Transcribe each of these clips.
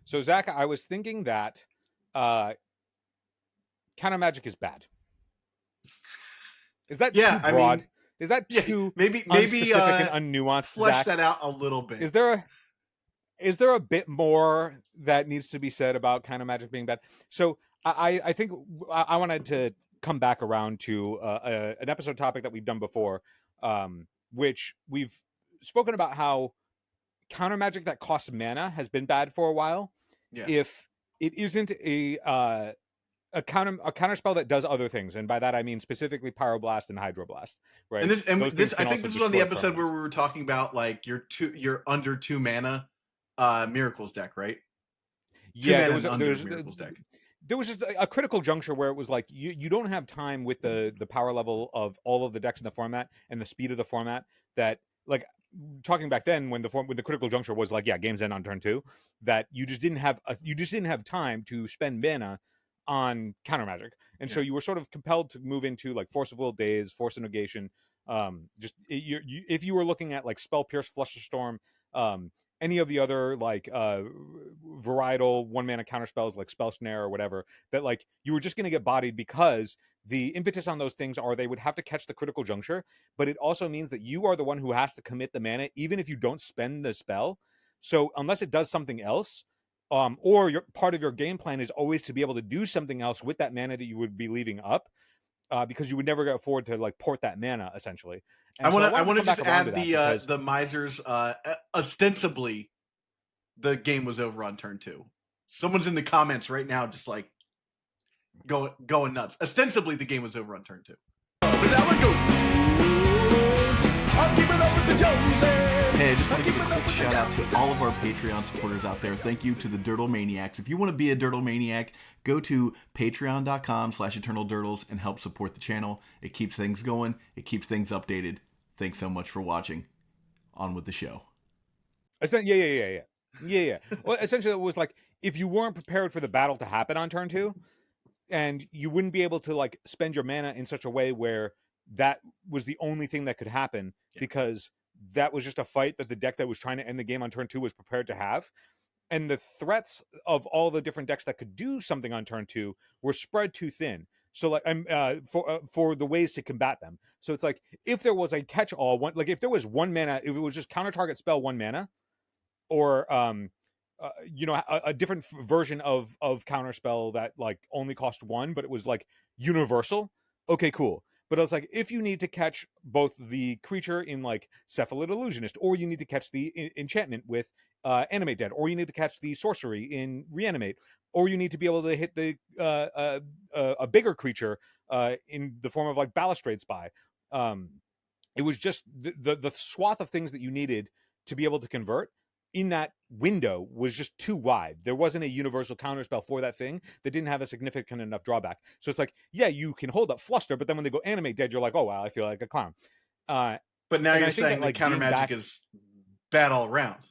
So Zach, I was thinking that uh, counter magic is bad. Is that Yeah, too I broad? mean, Is that yeah, too maybe unspecific and unnuanced, flesh Zach? that out a little bit. Is there a bit more that needs to be said about counter magic being bad? So I think I wanted to come back around to an episode topic that we've done before, which we've spoken about how counter magic that costs mana has been bad for a while. Yeah. If it isn't a counter spell that does other things, and by that I mean specifically Pyroblast and Hydroblast, right? Those things I can think also this was on the destroy episode where permanents. we were talking about like your under 2 mana miracles deck, right? Two Yeah, mana and under miracles deck. there was just a critical juncture where it was like you don't have time with the power level of all of the decks in the format and the speed of the format that, like, talking back then when the critical juncture was like, yeah, games end on turn 2, that you just didn't have time to spend mana on counter magic, and so Yeah. you were sort of compelled to move into like Force of Will, Daze, Force of Negation. If you were looking at like Spell Pierce, Flusterstorm, any of the other like varietal 1 mana counter spells like Spell Snare or whatever, that like you were just going to get bodied because the impetus on those things are they would have to catch the critical juncture, but it also means that you are the one who has to commit the mana even if you don't spend the spell. So unless it does something else, or your part of your game plan is always to be able to do something else with that mana that you would be leaving up, because you would never afford to like port that mana essentially. I And so want I to I wanted to want to come back just around to add that because the misers ostensibly the game was over on turn 2. Someone's in the comments right now just like going nuts. Ostensibly the game was over on turn 2. Hey, I just want to give a quick shout out to all of our Patreon supporters out there. Thank you to the Dirtle Maniacs. If you want to be a Dirtle Maniac, go to patreon.com/eternaldurtles and help support the channel. It keeps things going. It keeps things updated. Thanks so much for watching. On with the show. yeah. Well, essentially, it was like if you weren't prepared for the battle to happen on turn 2, and you wouldn't be able to like spend your mana in such a way where that was the only thing that could happen, because that was just a fight that the deck that was trying to end the game on turn 2 was prepared to have. And the threats of all the different decks that could do something on turn 2 were spread too thin. So like for the ways to combat them. So it's like if there was a catch-all one, like if there was 1 mana, if it was just counter target spell 1 mana, or a different version of counterspell that like only cost 1 but it was like universal, okay, cool. But it's like if you need to catch both the creature in like Cephalid Illusionist, or you need to catch the enchantment with Animate Dead, or you need to catch the sorcery in Reanimate, or you need to be able to hit the a bigger creature in the form of like Balustrade Spy, it was just the swath of things that you needed to be able to convert in that window was just too wide. There wasn't a universal counterspell for that thing that didn't have a significant enough drawback. So it's like, yeah, you can hold up Fluster, but then when they go Animate Dead, you're like, oh wow, I feel like a clown. But now you're saying that counter magic is bad all around.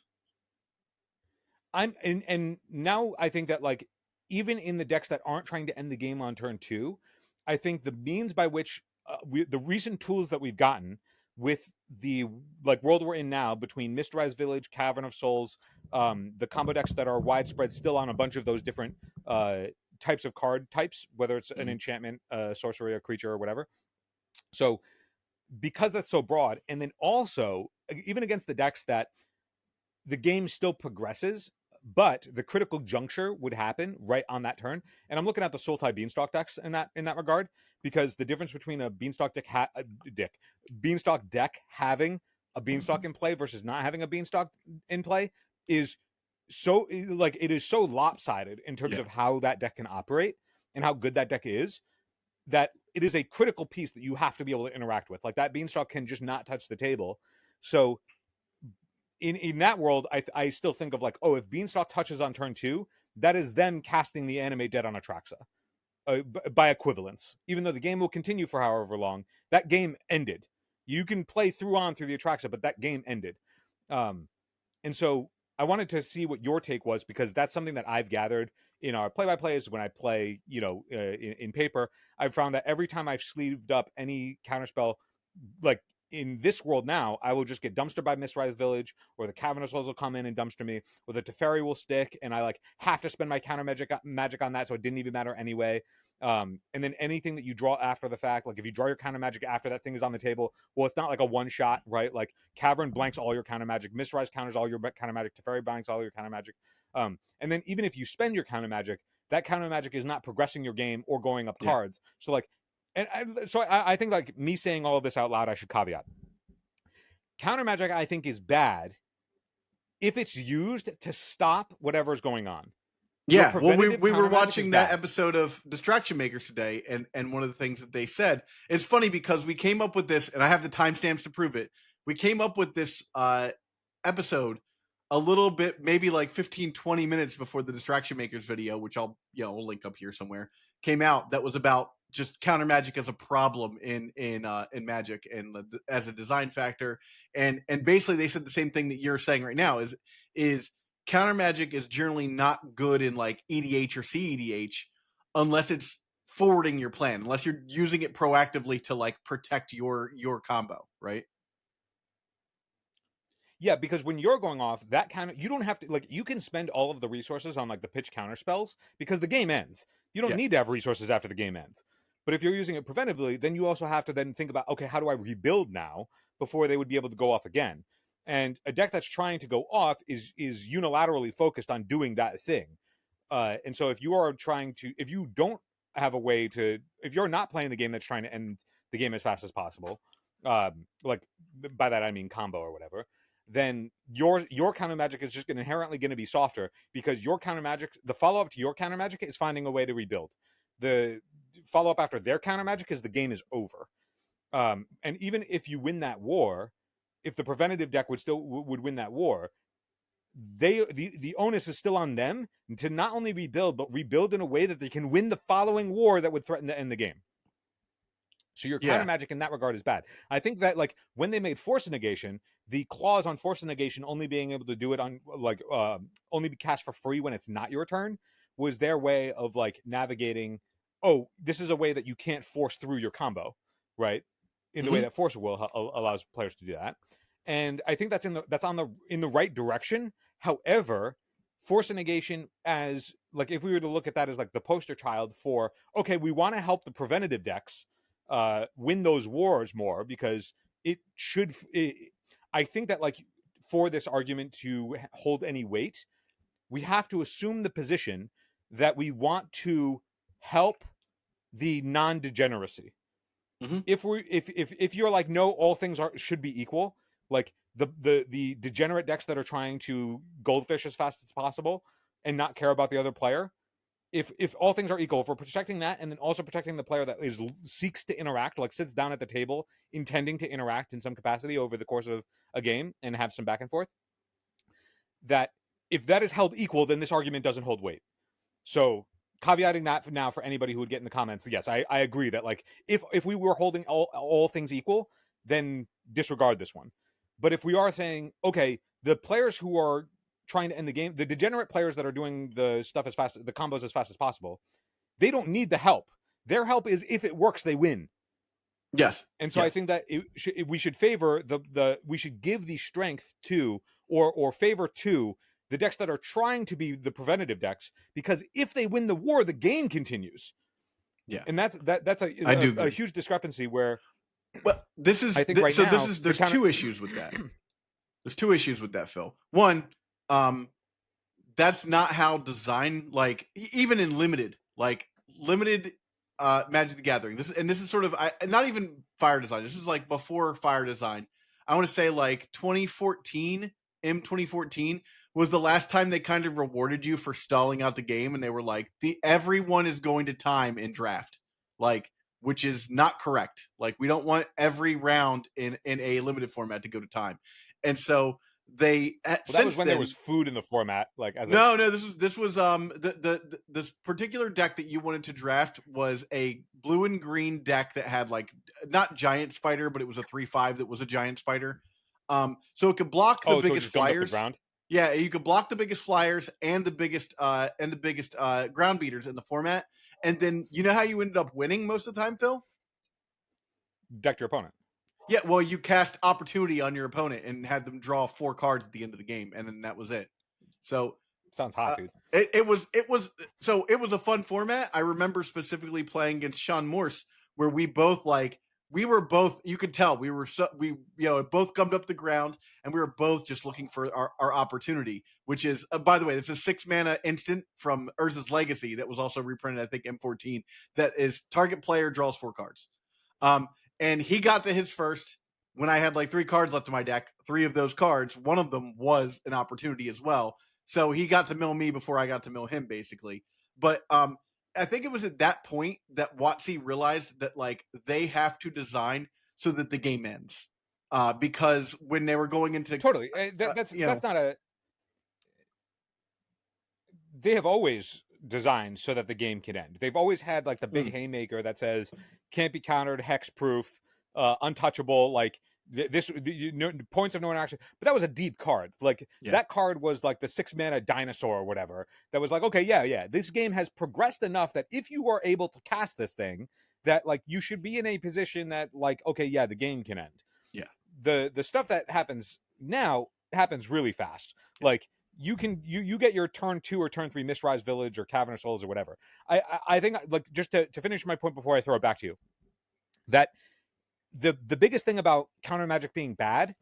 And now I think that like even in the decks that aren't trying to end the game on turn 2, I think the means by which the recent tools that we've gotten with the like world we're in now, between Mistrise Village, Cavern of Souls, the combo decks that are widespread still on a bunch of those different types of card types, whether it's an enchantment, sorcery, or creature, or whatever. So because that's so broad, and then also even against the decks that the game still progresses, but the critical juncture would happen right on that turn. And I'm looking at the Sultai Beanstalk decks in that regard, because the difference between a Beanstalk Beanstalk deck having a Beanstalk in play versus not having a Beanstalk in play is so like it is so lopsided in terms of how that deck can operate and how good that deck is, that it is a critical piece that you have to be able to interact with. Like that Beanstalk can just not touch the table. So in that world, I still think of like, oh, if Beanstalk touches on turn 2, that is them casting the Animate Dead on Atraxa by equivalence. Even though the game will continue for however long, that game ended. You can play through the Atraxa, but that game ended. And so I wanted to see what your take was, because that's something that I've gathered in our play-by-plays when I play, in paper. I've found that every time I've sleeved up any counterspell, like in this world now, I will just get dumpstered by Mistrise Village, or the Cavernous Souls will come in and dumpster me, or the Teferi will stick, and I like have to spend my counter magic on that, so it didn't even matter anyway. And then anything that you draw after the fact, like if you draw your counter magic after that thing is on the table, well, it's not like a one shot, right? Like Cavern blanks all your counter magic, Mistrise counters all your counter magic, Teferi blanks all your counter magic. And then even if you spend your counter magic, that counter magic is not progressing your game or going up Yeah. cards. So like, I think like me saying all of this out loud, I should caveat. Counter magic, I think, is bad if it's used to stop whatever's going on. Yeah, well, we were counter magic is watching that bad. episode of Distraction Makers today, and one of the things that they said, it's funny because we came up with this, and I have the timestamps to prove it. We came up with this episode a little bit, maybe like 15, 20 minutes before the Distraction Makers video, which we'll link up here somewhere, came out, that was about just counter magic as a problem in Magic and as a design factor, and basically they said the same thing that you're saying right now is counter magic is generally not good in like EDH or CEDH unless it's forwarding your plan, unless you're using it proactively to like protect your combo, right? Yeah, because when you're going off that kind of, you don't have to like, you can spend all of the resources on like the pitch counter spells because the game ends. You don't need to have resources after the game ends. But if you're using it preventively, then you also have to then think about, okay, how do I rebuild now before they would be able to go off again? And a deck that's trying to go off is unilaterally focused on doing that thing. And so if you are trying to, if you don't have a way to, if you're not playing the game that's trying to end the game as fast as possible, like by that I mean combo or whatever, then your counter magic is just inherently going to be softer because your counter magic, the follow up to your counter magic is finding a way to rebuild. The follow up after their counter magic is the game is over. And even if you win that war, if the preventative deck would win that war, the onus is still on them to not only rebuild, but rebuild in a way that they can win the following war that would threaten to end the game. So your counter magic in that regard is bad. I think that like when they made force negation, the clause on force negation only being able to do it on like only be cast for free when it's not your turn was their way of like navigating. Oh, this is a way that you can't force through your combo, right? In the way that Force Will allows players to do that, and I think that's in the right direction. However, force negation as like if we were to look at that as like the poster child for okay, we want to help the preventative decks win those wars more because I think that like for this argument to hold any weight, we have to assume the position that we want to help the non-degeneracy. Mm-hmm. If you're like no, all things should be equal, like the degenerate decks that are trying to goldfish as fast as possible and not care about the other player, if all things are equal, if we're protecting that and then also protecting the player that seeks to interact, like sits down at the table intending to interact in some capacity over the course of a game and have some back and forth, that if that is held equal, then this argument doesn't hold weight. So caveating that now for anybody who would get in the comments, yes, I agree that like if we were holding all things equal, then disregard this one. But if we are saying, okay, the players who are trying to end the game, the degenerate players that are doing the stuff the combos as fast as possible, they don't need the help. Their help is if it works, they win. Yes. And so I think that we should favor we should give the strength to or favor to the decks that are trying to be the preventative decks, because if they win the war, the game continues. Yeah. And that's a huge discrepancy where well, this is I think right now there's two issues with that. There's two issues with that, Phil. One, that's not how design, like even in limited Magic the Gathering. This is sort of not even fire design. This is like before fire design. I want to say like 2014, M2014 was the last time they kind of rewarded you for stalling out the game, and they were like, everyone is going to time in draft, like, which is not correct. Like, we don't want every round in a limited format to go to time, and so they that was when there was food in the format. Like as this was this particular deck that you wanted to draft was a blue and green deck that had like not giant spider, but it was a 3/5 that was a giant spider. So it could block the biggest flyers. Yeah, you could block the biggest flyers and the biggest ground beaters in the format. And then you know how you ended up winning most of the time, Phil? Deck your opponent. Yeah, well, you cast opportunity on your opponent and had them draw 4 cards at the end of the game, and then that was it. So Sounds hot, dude. it was a fun format. I remember specifically playing against Sean Morse, where we were both, you could tell we both gummed up the ground, and we were both just looking for our opportunity, which is by the way, it's a 6 mana instant from Urza's Legacy that was also reprinted, I think M14, that is target player draws 4 cards. And he got to his first when I had like 3 cards left in my deck. 3 of those cards, one of them was an opportunity as well. So he got to mill me before I got to mill him, basically. But I think it was at that point that WotC realized that like they have to design so that the game ends. Because when they were going into Totally. That's not a. They have always designed so that the game can end. They've always had like the big haymaker that says can't be countered, hexproof, untouchable, like points of no interaction. But that was a deep card. Like that card was like the 6 mana dinosaur or whatever. That was like, okay, yeah. This game has progressed enough that if you are able to cast this thing, that like you should be in a position that like, okay, yeah, the game can end. Yeah. The stuff that happens now happens really fast. Like you get your turn 2 or turn 3 Mistrise Village or Cavern of Souls or whatever. I think like just to finish my point before I throw it back to you, that the biggest thing about counter magic being bad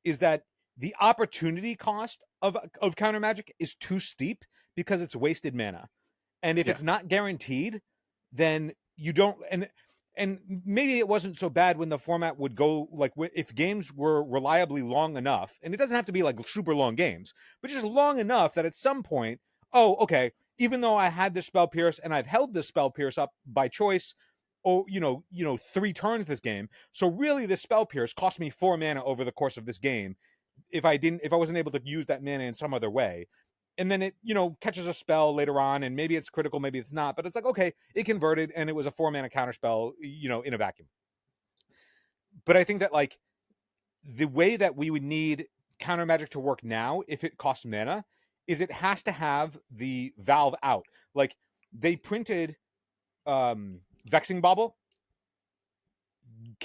is that the opportunity cost of counter magic is too steep because it's wasted mana. And if it's not guaranteed, then you don't and maybe it wasn't so bad when the format would go like if games were reliably long enough, and it doesn't have to be like super long games, but just long enough that at some point, oh, okay, even though I had this spell pierce and I've held this spell pierce up by choice, 3 turns this game. So really this spell pierce cost me 4 mana over the course of this game if I wasn't able to use that mana in some other way. And then it, catches a spell later on, and maybe it's critical, maybe it's not, but it's like, okay, it converted, and it was a 4 mana counter spell, in a vacuum. But I think that like the way that we would need counter magic to work now, if it costs mana, is it has to have the valve out. Like they printed Vexing Bauble,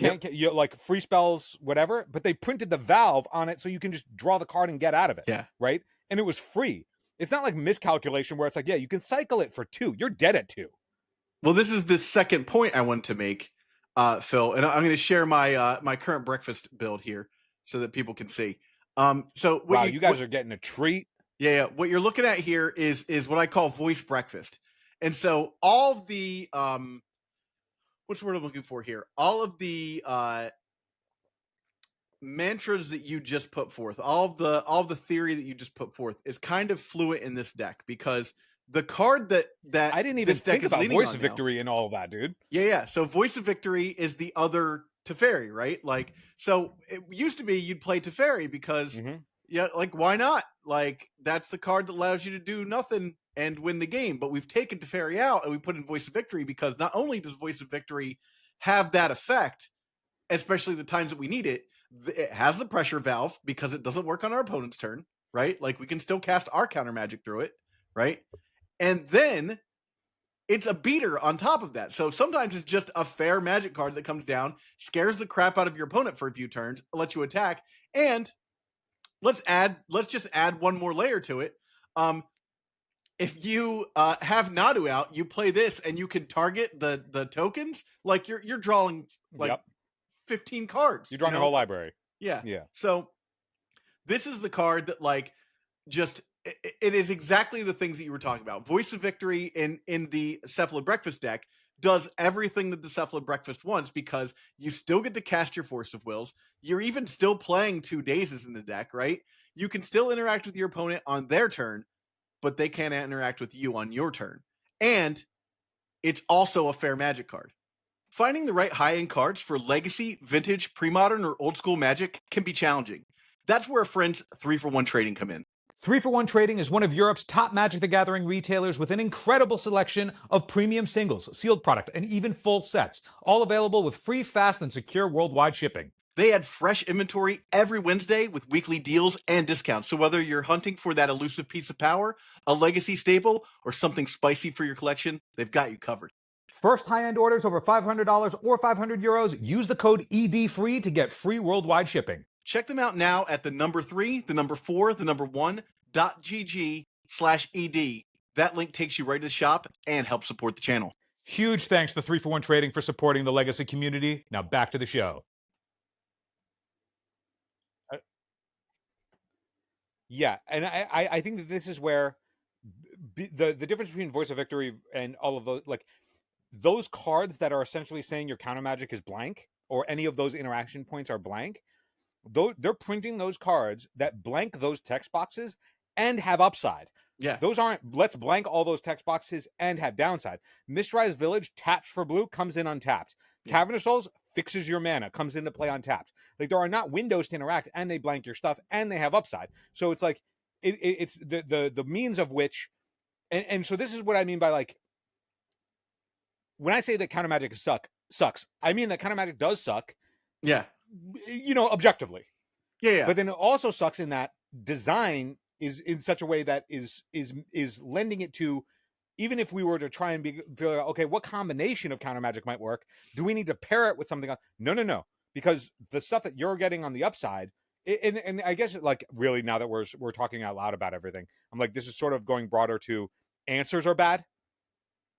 like free spells, whatever, but they printed the valve on it so you can just draw the card and get out of it. Yeah. Right. And it was free. It's not like miscalculation where it's like, yeah, you can cycle it for 2. You're dead at 2. Well, this is the second point I want to make, Phil, and I'm going to share my my current breakfast build here so that people can see. So wow, you guys are getting a treat. Yeah. What you're looking at here is what I call voice breakfast, and so all of the what's the word I'm looking for here? All of the mantras that you just put forth, all of the theory that you just put forth is kind of fluent in this deck because the card that I didn't even think about Voice of Victory and all of that, dude. Yeah. So Voice of Victory is the other Teferi, right? Like, so it used to be you'd play Teferi because like why not? Like that's the card that allows you to do nothing and win the game. But we've taken Teferi out and we put in Voice of Victory because not only does Voice of Victory have that effect, especially the times that we need it, it has the pressure valve because it doesn't work on our opponent's turn, right? Like we can still cast our counter magic through it, right? And then it's a beater on top of that. So sometimes it's just a fair magic card that comes down, scares the crap out of your opponent for a few turns, lets you attack, and let's just add one more layer to it. If you have Nadu out, you play this and you can target the tokens, like you're drawing like 15 cards. You're drawing a whole library. Yeah. Yeah. So this is the card that like just it is exactly the things that you were talking about. Voice of Victory in the Cephalid Breakfast deck does everything that the Cephalid Breakfast wants because you still get to cast your Force of Wills. You're even still playing 2 Dazes in the deck, right? You can still interact with your opponent on their turn, but they can't interact with you on your turn. And it's also a fair magic card. Finding the right high-end cards for legacy, vintage, pre-modern, or old-school Magic can be challenging. That's where friends 3-for-1 trading come in. 3-for-1 Trading is one of Europe's top Magic the Gathering retailers with an incredible selection of premium singles, sealed product, and even full sets, all available with free, fast, and secure worldwide shipping. They add fresh inventory every Wednesday with weekly deals and discounts. So whether you're hunting for that elusive piece of power, a legacy staple, or something spicy for your collection, they've got you covered. First high-end orders over $500 or €500, use the code EDFREE to get free worldwide shipping. Check them out now at the number 3, the number 4, the number 1.gg/ED. That link takes you right to the shop and helps support the channel. Huge thanks to 3for1 Trading for supporting the Legacy community. Now back to the show. Yeah, and I think that this is where the difference between Voice of Victory and all of those, like those cards that are essentially saying your counter magic is blank, or any of those interaction points are blank, though they're printing those cards that blank those text boxes and have upside. Yeah. Those aren't let's blank all those text boxes and have downside. Mistrized Village taps for blue, comes in untapped. Yeah. Cavern of Souls fixes your mana, comes into play untapped. Like there are not windows to interact, and they blank your stuff, and they have upside. So it's like it's the means of which, and so this is what I mean by like when I say that counter magic sucks. I mean that counter magic does suck. Yeah. You know, objectively. Yeah. But then it also sucks in that design is in such a way that is lending it to, even if we were to try and feel like, okay, what combination of counter magic might work? Do we need to pair it with something else? No, because the stuff that you're getting on the upside, and I guess like really now that we're talking out loud about everything, I'm like, this is sort of going broader to answers are bad.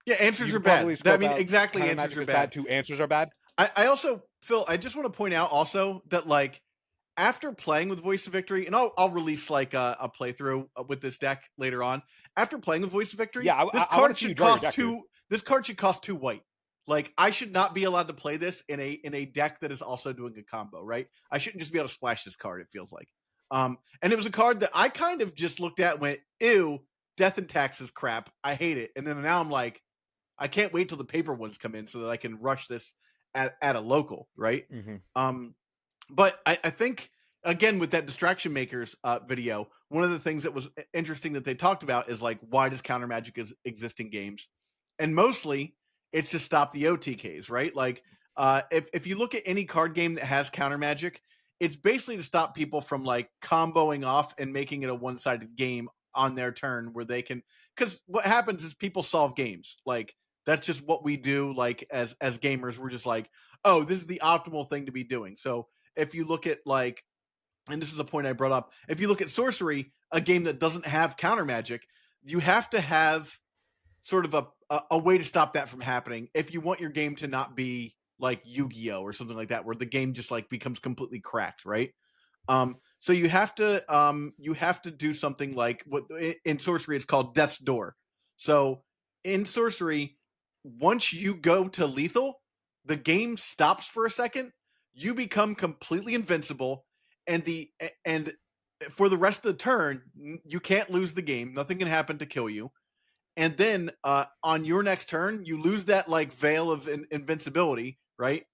Yeah, answers are bad. I mean, exactly, answers are bad. To answers are bad. I also, Phil, I just want to point out also that like after playing with Voice of Victory, and I'll release like a playthrough with this deck later on. After playing with Voice of Victory, yeah, this card should cost two. This card should cost 2 white. Like I should not be allowed to play this in a deck that is also doing a combo, right? I shouldn't just be able to splash this card. It feels like, and it was a card that I kind of just looked at and went, ew, Death and Taxes crap. I hate it. And then now I'm like, I can't wait till the paper ones come in so that I can rush this at a local, right? Mm-hmm. But I think again with that Distraction Makers video, one of the things that was interesting that they talked about is like, why does counter magic exist in games? And mostly it's to stop the OTKs, right? Like if you look at any card game that has counter magic, it's basically to stop people from like comboing off and making it a one-sided game on their turn where they can, because what happens is people solve games. Like that's just what we do. Like as gamers, we're just like, oh, this is the optimal thing to be doing. So if you look at like, and this is a point I brought up, if you look at Sorcery, a game that doesn't have counter magic, you have to have sort of a way to stop that from happening if you want your game to not be like Yu-Gi-Oh or something like that, where the game just like becomes completely cracked, right? So you have to do something like what in Sorcery it's called Death's Door. So in Sorcery, once you go to lethal, the game stops for a second. You become completely invincible, and for the rest of the turn, you can't lose the game. Nothing can happen to kill you. And then on your next turn, you lose that like veil of invincibility, right?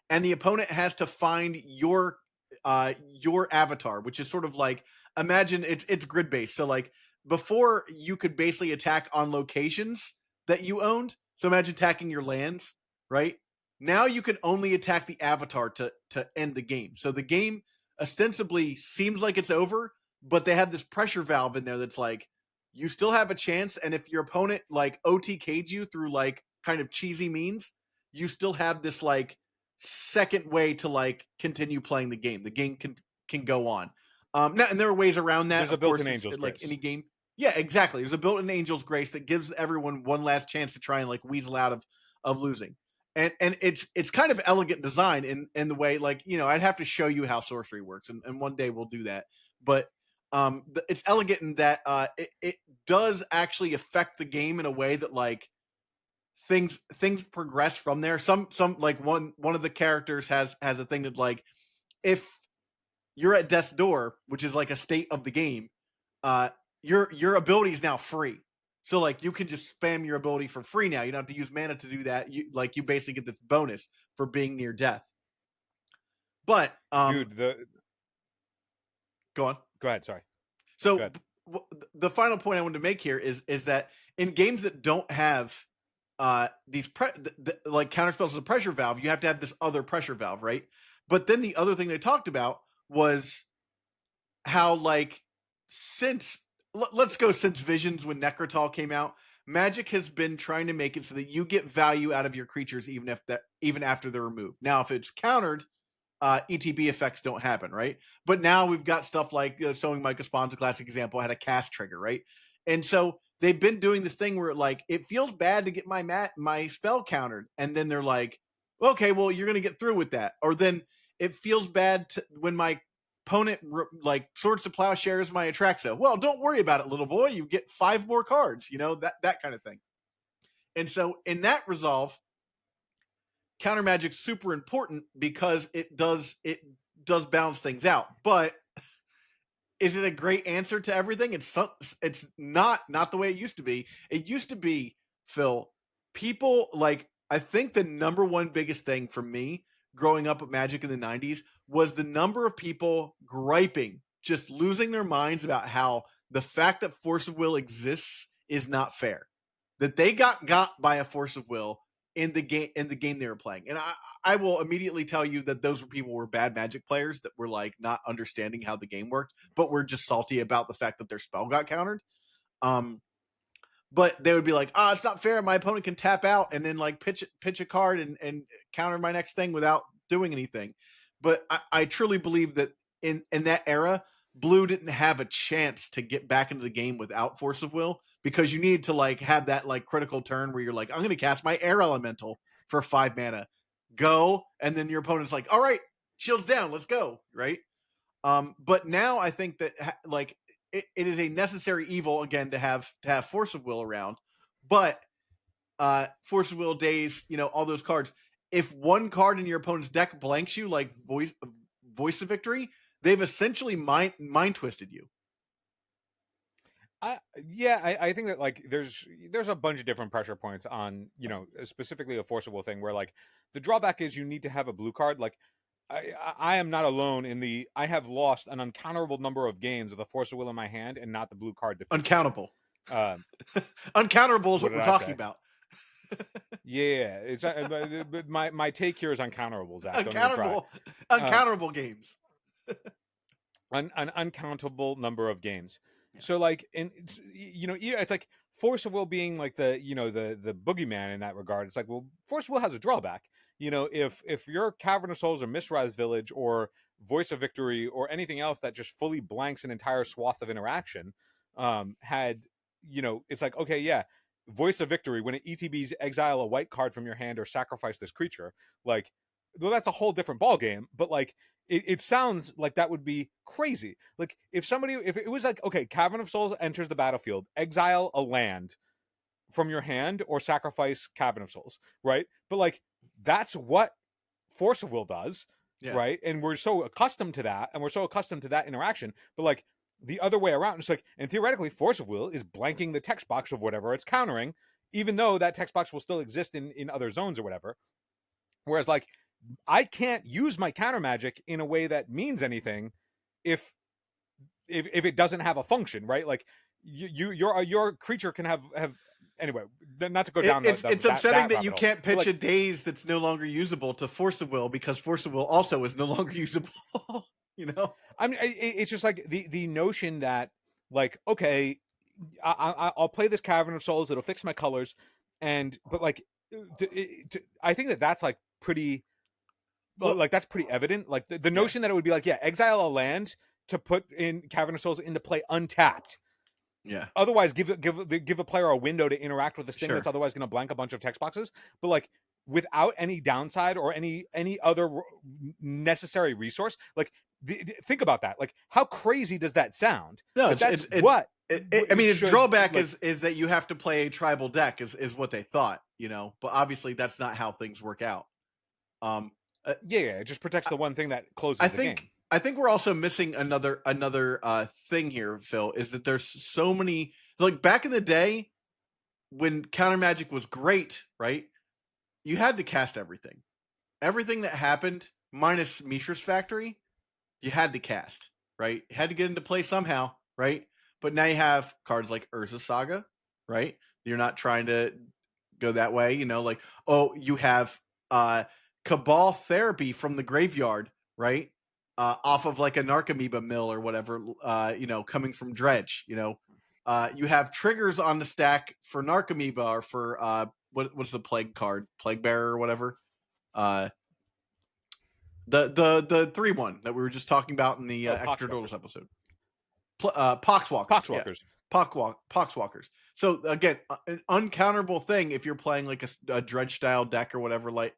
And the opponent has to find your avatar, which is sort of like, imagine it's grid based. So like before you could basically attack on locations that you owned. So imagine attacking your lands, right? Now you can only attack the avatar to end the game. So the game ostensibly seems like it's over, but they have this pressure valve in there that's like, you still have a chance, and if your opponent like OTK'd you through like kind of cheesy means, you still have this like second way to like continue playing the game. The game can go on. Now, and there are ways around that. There's a built-in Angel's like Grace. Any game. Yeah, exactly. There's a built-in Angel's Grace that gives everyone one last chance to try and like weasel out of losing. And it's kind of elegant design in the way, like, you know, I'd have to show you how Sorcery works, and one day we'll do that. But it's elegant in that it does actually affect the game in a way that like things progress from there. Some like one of the characters has a thing that like, if you're at Death's Door, which is like a state of the game, your ability is now free. So like you can just spam your ability for free now. You don't have to use mana to do that. You basically get this bonus for being near death. But dude, go on. Go ahead. Sorry. So the final point I wanted to make here is that in games that don't have these like counterspells as a pressure valve, you have to have this other pressure valve, right? But then the other thing they talked about was how like since Visions when Necrotal came out, Magic has been trying to make it so that you get value out of your creatures even after they're removed. Now, if it's countered, ETB effects don't happen, right? But now we've got stuff like Sowing Micah Spawn's a classic example, had a cast trigger, right? And so they've been doing this thing where like it feels bad to get my spell countered, and then they're like, okay, well you're gonna get through with that, or then it feels bad when my opponent like Swords to Plowshares my Atraxa. Well, don't worry about it, little boy. You get 5 more cards. That kind of thing. And so in that resolve, counter magic's super important because it does balance things out. But is it a great answer to everything? It's not the way it used to be. It used to be, Phil, people like, I think the number one biggest thing for me growing up with Magic in the 90s was the number of people griping, just losing their minds about how the fact that Force of Will exists is not fair. That they got by a Force of Will in the game they were playing. And I will immediately tell you that those people were bad Magic players that were like not understanding how the game worked, but were just salty about the fact that their spell got countered. But they would be like, it's not fair. My opponent can tap out and then like pitch a card and counter my next thing without doing anything. But I truly believe that in that era, Blue didn't have a chance to get back into the game without Force of Will, because you need to like have that like critical turn where you're like, I'm going to cast my Air Elemental for 5 mana, go, and then your opponent's like, all right, shields down, let's go, right? But now I think that like it is a necessary evil again to have Force of Will around, but Force of Will days, all those cards. If one card in your opponent's deck blanks you, like Voice of Victory, they've essentially mind twisted you. I think that like there's a bunch of different pressure points on, specifically a Force of Will thing where like the drawback is you need to have a blue card. Like I am not alone in I have lost an uncounterable number of games with a Force of Will in my hand and not the blue card to Uncountable. Um, Uncountable is what we're talking about. Yeah, it's but my take here is uncounterable, Zach. Uncounterable games. An uncountable number of games. Yeah. So like, and it's like Force of Will being like the boogeyman in that regard. It's like, well, Force of Will has a drawback. If your Cavern of Souls or Mistrise Village or Voice of Victory or anything else that just fully blanks an entire swath of interaction, it's like, okay, yeah, Voice of Victory, when it ETBs exile a white card from your hand or sacrifice this creature, like, well, that's a whole different ball game. But like, it sounds like that would be crazy. Like if it was like, okay, Cavern of Souls enters the battlefield, exile a land from your hand or sacrifice Cavern of Souls, right? But like that's what Force of Will does, right? And we're so accustomed to that, and we're so accustomed to that interaction. But like the other way around, it's like, and theoretically, Force of Will is blanking the text box of whatever it's countering, even though that text box will still exist in other zones or whatever. Whereas like I can't use my counter magic in a way that means anything if it doesn't have a function, right? Like your creature can have anyway. Not to go down. It's upsetting that you can't pitch a daze that's no longer usable to Force of Will, because Force of Will also is no longer usable. I mean, it's just like the notion that like, okay, I'll play this Cavern of Souls. It'll fix my colors, but like, I think that's like pretty. Well, like that's pretty evident. Like the notion that it would be like, yeah, exile a land to put in Cavern of Souls into play untapped. Yeah. Otherwise, give a player a window to interact with this thing that's otherwise going to blank a bunch of text boxes. But like without any downside or any other necessary resource, like think about that. Like how crazy does that sound? No, its drawback is that you have to play a tribal deck is what they thought, But obviously that's not how things work out. It just protects the one thing that closes the game. I think we're also missing another thing here, Phil, is that there's so many, like back in the day when counter magic was great, right? You had to cast everything. Everything that happened minus Mishra's Factory, you had to cast, right? You had to get into play somehow, right? But now you have cards like Urza Saga, right? You're not trying to go that way, like, oh, you have Cabal Therapy from the graveyard, right? Off of like a Narcomoeba mill or whatever, coming from Dredge, You have triggers on the stack for Narcomoeba or for what's the plague card? Plague Bearer or whatever. The 3-1 that we were just talking about in the Extra Turtles episode. Poxwalkers. Poxwalkers. Yeah. Poxwalkers. So again, an uncounterable thing if you're playing like a dredge style deck or whatever like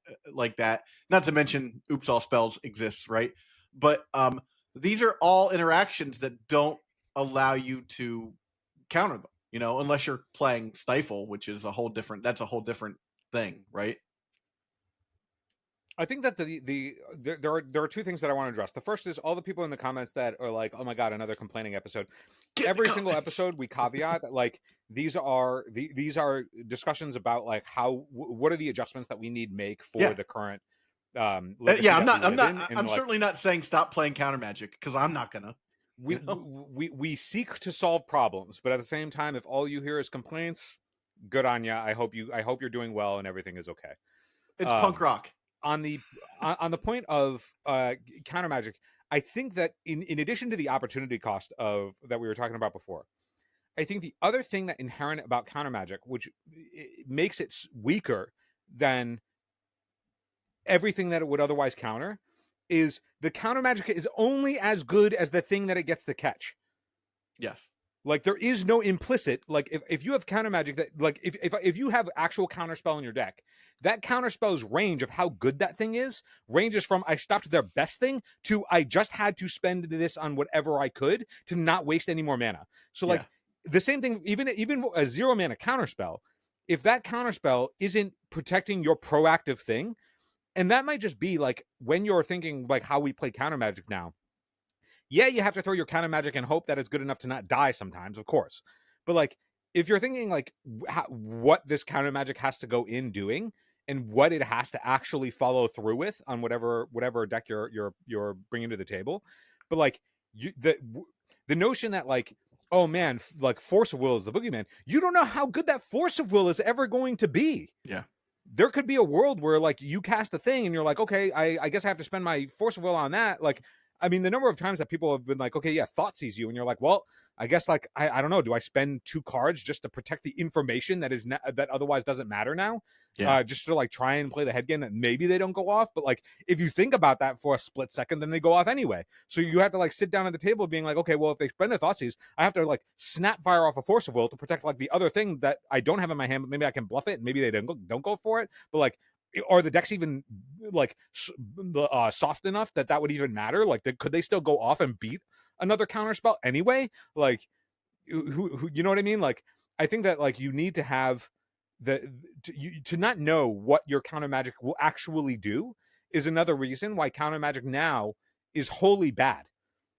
that. Not to mention Oops All Spells exists, right? But these are all interactions that don't allow you to counter them, unless you're playing Stifle, which is a whole different thing, right? I think that there are two things that I want to address. The first is all the people in the comments that are like, "Oh my god, another complaining episode." Every single episode, we caveat that like these are discussions about like what are the adjustments that we need make for the current. I'm like, certainly not saying stop playing Countermagic because I'm not gonna. We seek to solve problems, but at the same time, if all you hear is complaints, good on you. I hope you're doing well and everything is okay. It's punk rock. On the point of Countermagic, I think that in addition to the opportunity cost of that we were talking about before, I think the other thing that inherent about Countermagic, which makes it weaker than everything that it would otherwise counter, is the Countermagic is only as good as the thing that it gets to catch. Yes. Like there is no implicit, like if you have Countermagic that like if you have actual counterspell in your deck, that counterspell's range of how good that thing is ranges from I stopped their best thing to I just had to spend this on whatever I could to not waste any more mana. So like the same thing, even a 0 mana counterspell, if that counterspell isn't protecting your proactive thing, and that might just be like when you're thinking like how we play Countermagic now. Yeah, you have to throw your Countermagic and hope that it's good enough to not die sometimes, of course. But like, if you're thinking like what this Countermagic has to go in doing and what it has to actually follow through with on whatever deck you're bringing to the table, but like the notion that like, oh man, like Force of Will is the boogeyman. You don't know how good that Force of Will is ever going to be. Yeah. There could be a world where like you cast a thing and you're like, okay, I guess I have to spend my Force of Will on that. Like, I mean, the number of times that people have been like, okay, yeah, Thought sees you, and you're like, well, I guess like I don't know, do I spend 2 cards just to protect the information that is that otherwise doesn't matter now? Yeah. Just to like try and play the head game that maybe they don't go off, but like if you think about that for a split second, then they go off anyway. So you have to like sit down at the table being like, okay, well, if they spend a Thoughtseize, I have to like snap fire off a Force of Will to protect like the other thing that I don't have in my hand, but maybe I can bluff it, and maybe they don't go for it. But like, are the decks even like soft enough that would even matter? Like, could they still go off and beat another counterspell anyway? Like, who you know what I mean? Like, I think that like you need to have to not know what your Countermagic will actually do is another reason why Countermagic now is wholly bad.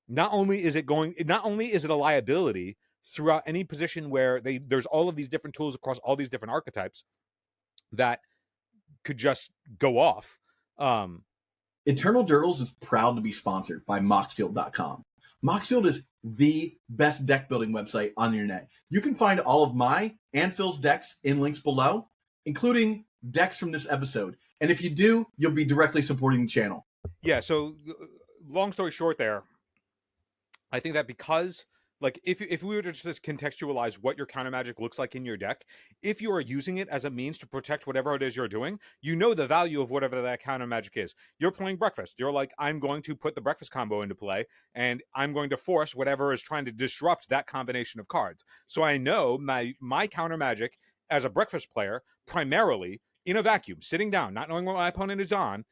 Not only is it a liability throughout any position where there's all of these different tools across all these different archetypes that could just go off. Eternal Dirtles is proud to be sponsored by Moxfield.com. Moxfield is the best deck building website on the internet. You can find all of my and Phil's decks in links below, including decks from this episode. And if you do, you'll be directly supporting the channel. Yeah, so long story short there, I think that because like if we were to just contextualize what your Countermagic looks like in your deck, if you are using it as a means to protect whatever it is you're doing, you know the value of whatever that Countermagic is. You're playing Breakfast. You're like, I'm going to put the Breakfast combo into play, and I'm going to force whatever is trying to disrupt that combination of cards. So I know my Countermagic as a Breakfast player, primarily in a vacuum, sitting down, not knowing what my opponent is on,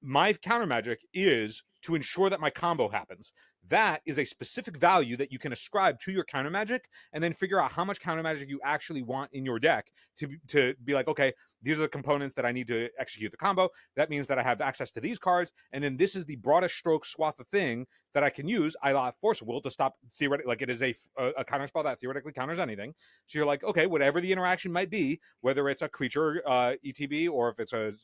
my Countermagic is to ensure that my combo happens. That is a specific value that you can ascribe to your Countermagic and then figure out how much Countermagic you actually want in your deck to be like, okay, these are the components that I need to execute the combo. That means that I have access to these cards, and then this is the broadest stroke swath of thing that I can use. I allow Force of Will to stop theoretically, like it is a counterspell that theoretically counters anything. So you're like, okay, whatever the interaction might be, whether it's a creature ETB or if it's a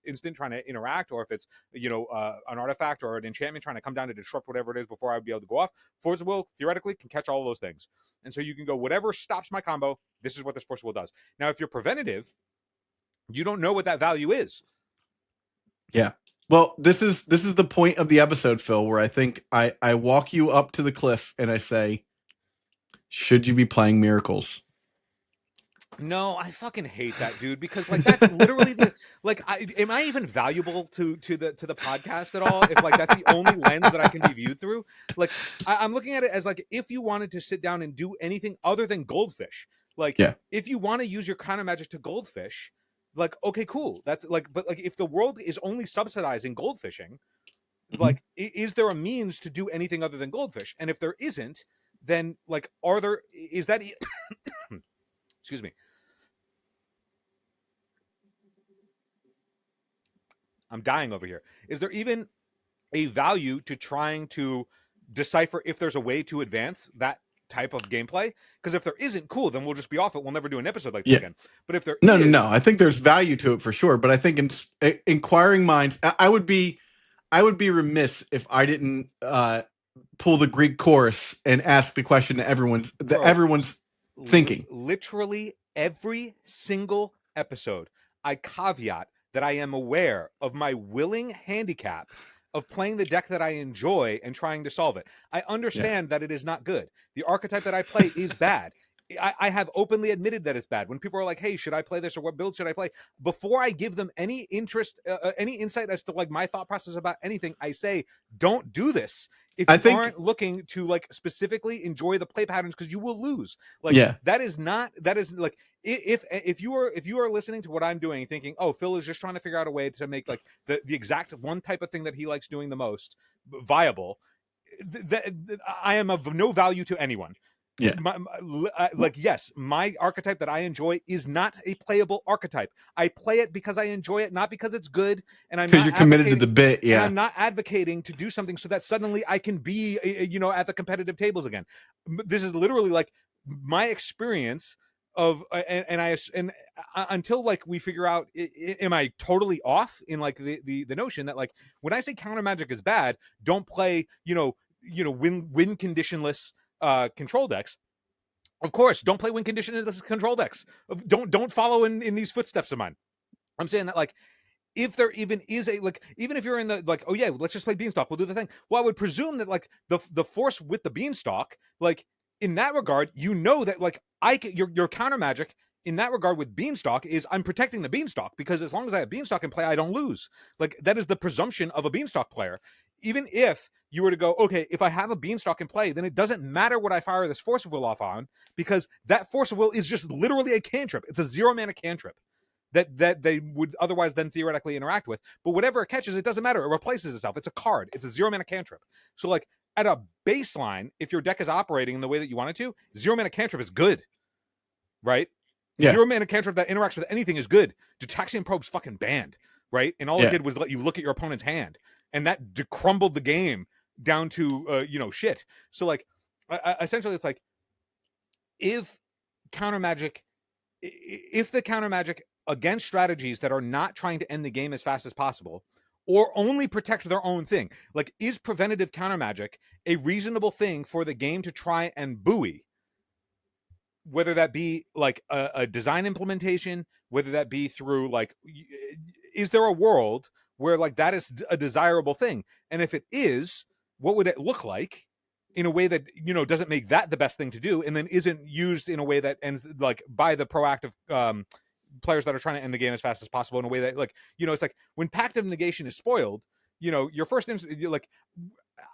instant trying to interact, or if it's an artifact or an enchantment trying to come down to disrupt whatever it is before I would be able to go off, Force of Will theoretically can catch all of those things. And so you can go, whatever stops my combo, this is what this Force of Will does. Now, if you're preventative, you don't know what that value is. Yeah. Well, this is the point of the episode, Phil, where I think I walk you up to the cliff and I say, Should you be playing Miracles? No, I fucking hate that, dude, because like that's literally the like am I even valuable to the podcast at all if like that's the only lens that I can be viewed through? Like I'm looking at it as like if you wanted to sit down and do anything other than goldfish, like Yeah. if you want to use your counter magic to goldfish, like okay, cool. That's like but like if the world is only subsidizing goldfishing, like is there a means to do anything other than goldfish? And if there isn't, then like are there is that excuse me. I'm dying over here. Is there even a value to trying to decipher if there's a way to advance that type of gameplay? Because if there isn't, cool, then we'll just be off it. We'll never do an episode like this Yeah. again. But if there No, is, no, no. I think there's value to it for sure. But I think inquiring minds, I would be remiss if I didn't pull the Greek chorus and ask the question that everyone's thinking. Literally every single episode, I caveat that I am aware of my willing handicap of playing the deck that I enjoy and trying to solve it. I understand that it is not good. The archetype that I play is bad. I have openly admitted that it's bad. When people are like, "Hey, should I play this or what build should I play?" Before I give them any interest, any insight as to like my thought process about anything, I say, "Don't do this." If you aren't looking to like specifically enjoy the play patterns, because you will lose. Like that is like if you are listening to what I'm doing, thinking, "Oh, Phil is just trying to figure out a way to make like the exact one type of thing that he likes doing the most viable," I am of no value to anyone. Yeah. Yes, my archetype that I enjoy is not a playable archetype. I play it because I enjoy it, not because it's good. And I'm because you're committed to the bit. Yeah, I'm not advocating to do something so that suddenly I can be, at the competitive tables again. This is literally like my experience of, until like we figure out, am I totally off in like the notion that like when I say counter magic is bad, don't play, win conditionless control decks. Of course, don't play win conditionless control decks. Don't follow in these footsteps of mine. I'm saying that like if there even is a like even if you're in the like, oh yeah, let's just play Beanstalk, we'll do the thing. Well, I would presume that like the force with the Beanstalk, like in that regard, that like your counter magic in that regard with Beanstalk is I'm protecting the Beanstalk, because as long as I have Beanstalk in play, I don't lose. Like that is the presumption of a Beanstalk player. Even if you were to go, okay, if I have a Beanstalk in play, then it doesn't matter what I fire this Force of Will off on, because that Force of Will is just literally a cantrip. It's a 0 mana cantrip that they would otherwise then theoretically interact with. But whatever it catches, it doesn't matter. It replaces itself. It's a card. It's a 0 mana cantrip. So like at a baseline, if your deck is operating in the way that you want it to, 0 mana cantrip is good, right? Yeah. 0 mana cantrip that interacts with anything is good. Gitaxian Probe's fucking banned, right? And all it did was let you look at your opponent's hand, and that crumbled the game down to shit. So like essentially it's like if the counter magic against strategies that are not trying to end the game as fast as possible or only protect their own thing, like is preventative counter magic a reasonable thing for the game to try and buoy, whether that be like a design implementation, whether that be through like, is there a world where like that is a desirable thing? And if it is, what would it look like in a way that doesn't make that the best thing to do, and then isn't used in a way that ends like by the proactive players that are trying to end the game as fast as possible in a way that like it's like when Pact of Negation is spoiled, your first like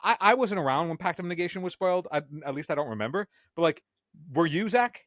I wasn't around when Pact of Negation was spoiled, at least I don't remember, but like, were you, Zach?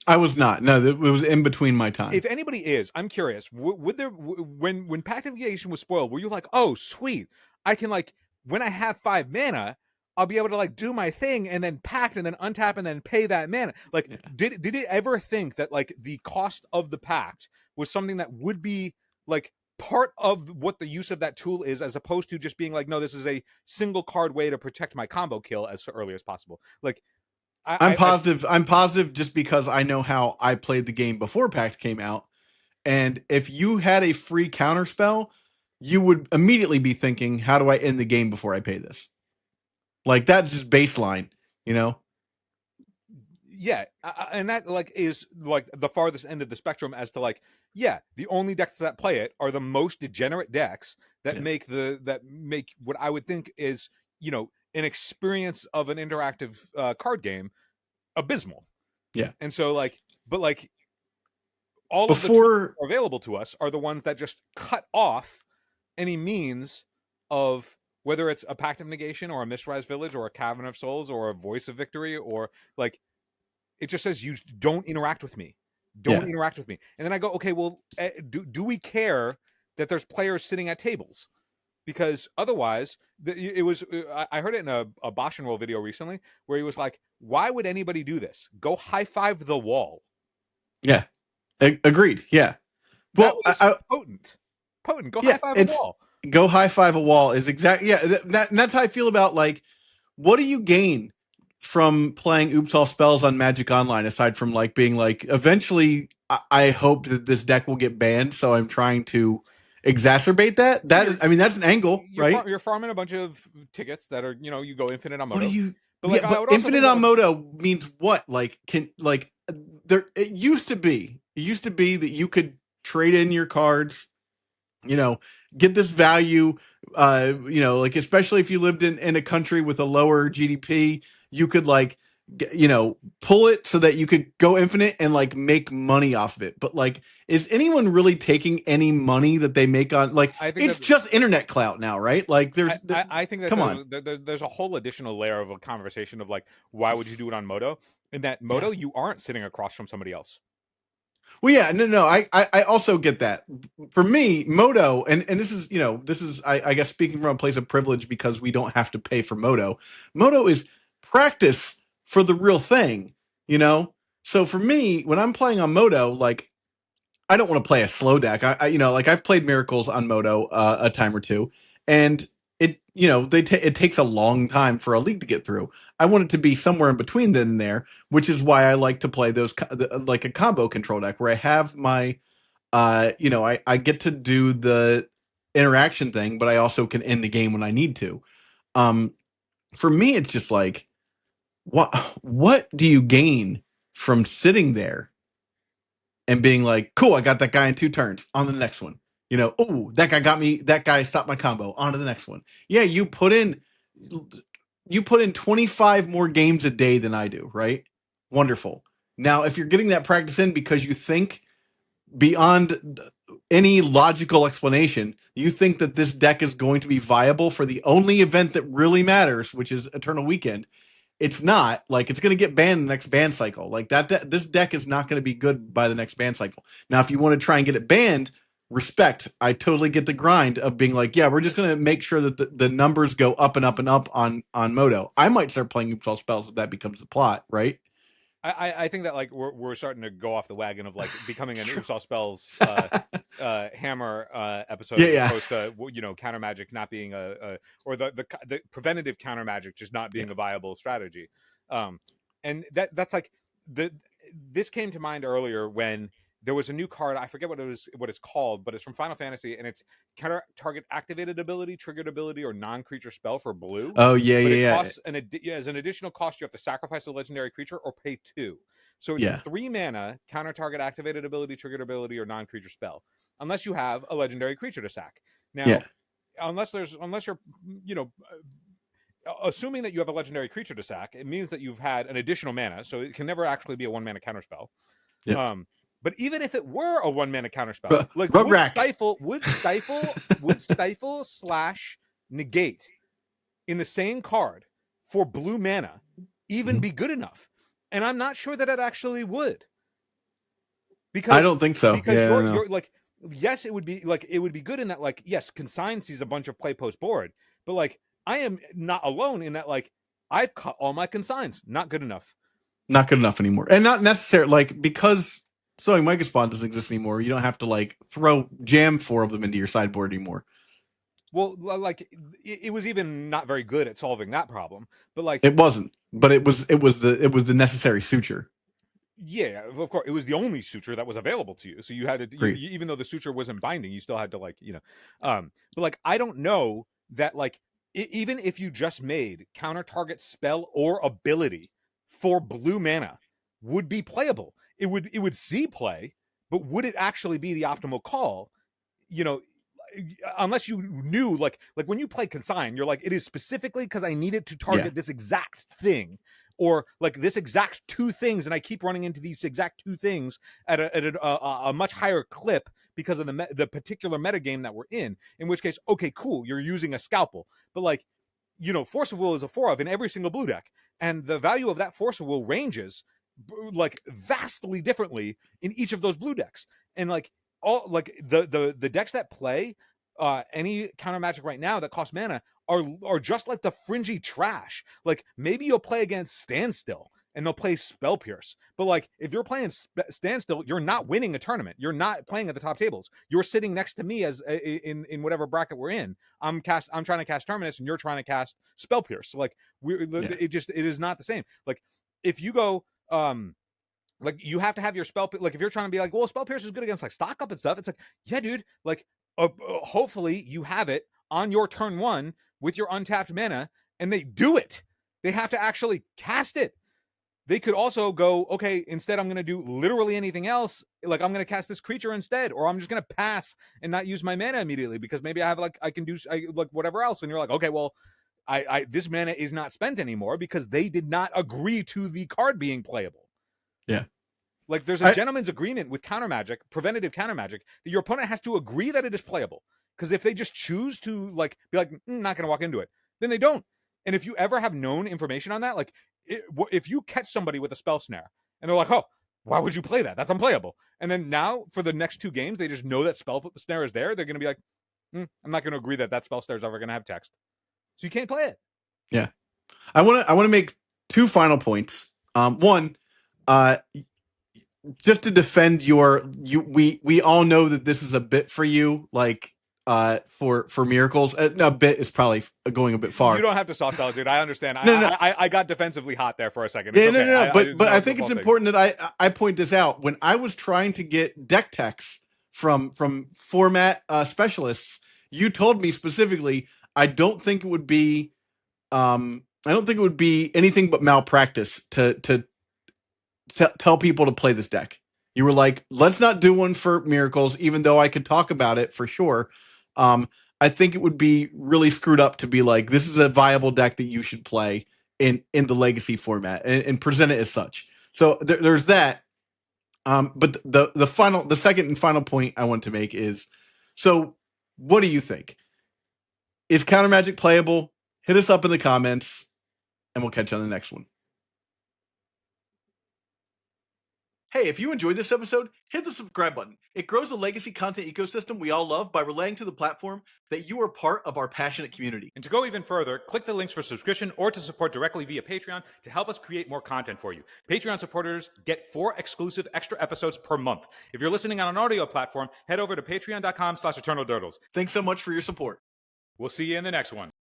I was not. No, it was in between my time. If anybody is, I'm curious. Would there when Pact of Negation was spoiled, were you like, oh sweet, I can like when I have 5 mana, I'll be able to like do my thing and then pact and then untap and then pay that mana? Like, did it ever think that like the cost of the pact was something that would be like part of what the use of that tool is, as opposed to just being like, no, this is a single card way to protect my combo kill as early as possible? Like, I'm positive just because I know how I played the game before Pact came out. And if you had a free counter spell, you would immediately be thinking, how do I end the game before I pay this? Like that's just baseline, Yeah, and that like is like the farthest end of the spectrum as to like, yeah, the only decks that play it are the most degenerate decks that make what I would think is an experience of an interactive card game abysmal. Yeah. And so like, but like all of the tools Before that are available to us are the ones that just cut off any means of whether it's a Pact of Negation or a Mistrise Village or a Cavern of Souls or a Voice of Victory, or like it just says you don't interact with me. Don't Yeah. interact with me. And then I go, okay, well, do we care that there's players sitting at tables? Because otherwise, it was. I heard it in a Bosch and Roll video recently where he was like, "Why would anybody do this? Go high five the wall." Yeah. Agreed. Yeah. That Well, was potent. Potent. Go high yeah, five a wall. go high five a wall is exactly, yeah, that's how I feel about, like, what do you gain from playing Oops All Spells on Magic Online aside from like being like, eventually I hope that this deck will get banned, so I'm trying to exacerbate that. I mean, that's an angle, right? You're farming a bunch of tickets that are, you go infinite on What do Moto. you? But like, Yeah, I but would also infinite think that, on Moto means what? Like, there? It used to be that you could trade in your cards, get this value, like, especially if you lived in a country with a lower GDP, you could like, pull it so that you could go infinite and like make money off of it. But like, is anyone really taking any money that they make on, like, I think it's just internet clout now, right? Like, I think that come on. there's a whole additional layer of a conversation of like, why would you do it on Moto? In that Moto, you aren't sitting across from somebody else. Well, yeah, no. I also get that. For me, Moto, and this is, I guess, speaking from a place of privilege because we don't have to pay for Moto. Moto is practice for the real thing, So for me, when I'm playing on Moto, like, I don't want to play a slow deck. Like, I've played Miracles on Moto a time or two, and it takes a long time for a league to get through. I want it to be somewhere in between then and there, which is why I like to play those like a combo control deck where I have my, I get to do the interaction thing, but I also can end the game when I need to. For me, it's just like, what do you gain from sitting there and being like, cool, I got that guy in 2 turns, on to the next one. Oh, that guy got me, that guy stopped my combo, on to the next one. Yeah, you put in 25 more games a day than I do, right? Wonderful. Now, if you're getting that practice in because you think beyond any logical explanation, you think that this deck is going to be viable for the only event that really matters, which is Eternal Weekend, it's not. Like, it's going to get banned in the next ban cycle. Like, this deck is not going to be good by the next ban cycle. Now, if you want to try and get it banned, respect. I totally get the grind of being like, yeah, we're just going to make sure that the numbers go up and up and up on Moto. I might start playing Oops All Spells if that becomes the plot, right? I think that like we're starting to go off the wagon of like becoming an Oops All Spells hammer episode, as opposed to counter magic not being or the preventative counter magic just not being a viable strategy. And that's like this came to mind earlier when there was a new card. I forget what it's called, but it's from Final Fantasy, and it's counter target activated ability, triggered ability, or non-creature spell for blue. Oh yeah, but yeah. It costs as an additional cost, you have to sacrifice a legendary creature or pay 2. So it's 3 mana, counter target activated ability, triggered ability, or non-creature spell, unless you have a legendary creature to sack. Now, unless you're assuming that you have a legendary creature to sack, it means that you've had an additional mana, so it can never actually be a 1 mana counter spell. But even if it were a 1 mana counterspell, like would stifle / negate in the same card for blue mana even be good enough? And I'm not sure that it actually would. Because I don't think so. Because you're like, yes, it would be good in that, like, yes, Consign sees a bunch of play post board, but like, I am not alone in that, like, I've cut all my consigns. Not good enough. Not good enough anymore. And not necessarily, like, because Sowing Mega Spawn doesn't exist anymore, you don't have to like jam 4 of them into your sideboard anymore. Well, like, it was even not very good at solving that problem, but like, it wasn't. But it was the necessary suture. Yeah, of course, it was the only suture that was available to you. So you had to, even though the suture wasn't binding, you still had to, like, but like, I don't know that, like, even if you just made counter target spell or ability for blue mana would be playable. It would see play, but would it actually be the optimal call? Unless you knew, like when you play Consign, you're like, it is specifically because I need it to target this exact thing, or like this exact two things, and I keep running into these exact two things at a much higher clip because of the particular metagame that we're in which case, okay, cool, you're using a scalpel. But like, Force of Will is a 4 of in every single blue deck, and the value of that Force of Will ranges like vastly differently in each of those blue decks. And like all like the decks that play any counter magic right now that cost mana are just like the fringy trash. Like maybe you'll play against Standstill and they'll play Spell Pierce, but like if you're playing Standstill, you're not winning a tournament. You're not playing at the top tables. You're sitting next to me as in whatever bracket we're in. I'm trying to cast Terminus and you're trying to cast Spell Pierce. So like it is not the same. Like if you go like you have to have your spell, like if you're trying to be like, well, Spell Pierce is good against like stock up and stuff, it's like, yeah, dude, like hopefully you have it on your turn 1 with your untapped mana, and they do it. They have to actually cast it. They could also go, okay, instead I'm going to do literally anything else. Like I'm going to cast this creature instead, or I'm just going to pass and not use my mana immediately because maybe I have like, I can do like whatever else. And you're like, okay, well, I this mana is not spent anymore because they did not agree to the card being playable. Yeah. Like there's a gentleman's agreement with counter magic, preventative counter magic, that your opponent has to agree that it is playable. Because if they just choose to like be like, not going to walk into it, then they don't. And if you ever have known information on that, like if you catch somebody with a spell snare and they're like, oh, why would you play that? That's unplayable. And then now for the next 2 games, they just know that spell snare is there. They're going to be like, I'm not going to agree that spell snare is ever going to have text. So you can't play it. Yeah. I want to make 2 final points. One, just to defend we all know that this is a bit for you, like for miracles. A bit is probably going a bit far. You don't have to soft sell it, dude. I understand. No. I got defensively hot there for a second. It's okay. No. But I think it's important that I point this out. When I was trying to get deck techs from format specialists, you told me specifically, I don't think it would be anything but malpractice to tell people to play this deck. You were like, let's not do one for miracles, even though I could talk about it for sure. I think it would be really screwed up to be like, this is a viable deck that you should play in the legacy format and present it as such. So there's that. But the second and final point I want to make is, so what do you think? Is Counter Magic playable? Hit us up in the comments and we'll catch you on the next one. Hey, if you enjoyed this episode, hit the subscribe button. It grows the legacy content ecosystem we all love by relaying to the platform that you are part of our passionate community. And to go even further, click the links for subscription or to support directly via Patreon to help us create more content for you. Patreon supporters get 4 exclusive extra episodes per month. If you're listening on an audio platform, head over to patreon.com/eternaldurdles. Thanks so much for your support. We'll see you in the next one.